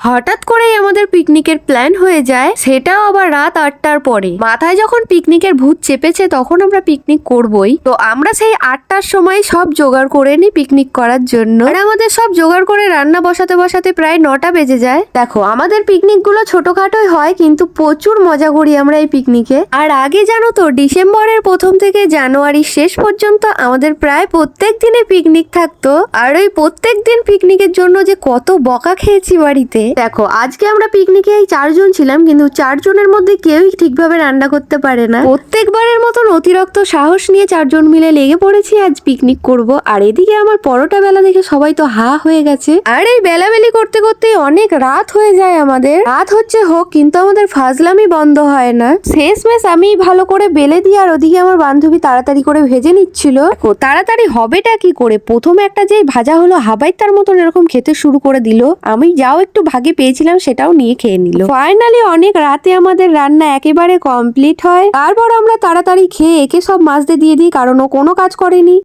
হঠাৎ করেই আমাদের পিকনিকের প্ল্যান হয়ে যায়, সেটাও আবার রাত 8টার পরে। মাথায় যখন পিকনিকের ভূত চেপেছে তখন আমরা পিকনিক করবই, তো আমরা সেই 8টার সময় সব জোগাড় করে নিই পিকনিক করার জন্য। আর আমাদের সব জোগাড় করে রান্না বসাতে বসাতে প্রায় 9টা বেজে যায়। দেখো, আমাদের পিকনিক গুলো ছোটখাটোই হয় কিন্তু প্রচুর মজা করি আমরা এই পিকনিকে। আর আগে জানো তো, ডিসেম্বরের প্রথম থেকে জানুয়ারির শেষ পর্যন্ত আমাদের প্রায় প্রত্যেক দিনে পিকনিক থাকতো। আর ওই প্রত্যেক দিন পিকনিকের জন্য যে কত বকা খেয়েছি বাড়িতে। দেখো, আজকে আমরা পিকনিকে এই 4জন ছিলাম, কিন্তু 4জনের মধ্যে কেউই ঠিকভাবে রান্না করতে পারে না। প্রত্যেকবারের মতন অতিরিক্ত সাহস নিয়ে 4জন মিলে লেগে পড়েছি আজ পিকনিক করব। আর এদিকে আমার পরোটা বেলা দেখে সবাই তো হা হয়ে গেছে। আর এই বেলাবেলি করতে করতে অনেক রাত হয়ে যায় আমাদের। রাত হচ্ছে হোক, কিন্তু আমাদের ফাজলামি বন্ধ হয় না। শেষমেশ আমি ভালো করে বেলে দিই, আর ওদিকে আমার বান্ধবী তাড়াতাড়ি করে ভেজে নিচ্ছিল। তাড়াতাড়ি হবেটা কি করে, প্রথমে একটা যে ভাজা হলো হাবাইতার মতন এরকম খেতে শুরু করে দিল। আমি যাও একটু ভাগে পেয়েছিলাম সেটাও নিয়ে খেয়ে নিল। ফাইনালি অনেক রাতে আমাদের রান্না একেবারে কমপ্লিট হয়। তারপর আমরা তাড়াতাড়ি খেয়ে একে সব মাছতে দিয়ে দিই, কারণ ও কোনো কাজ করেনি।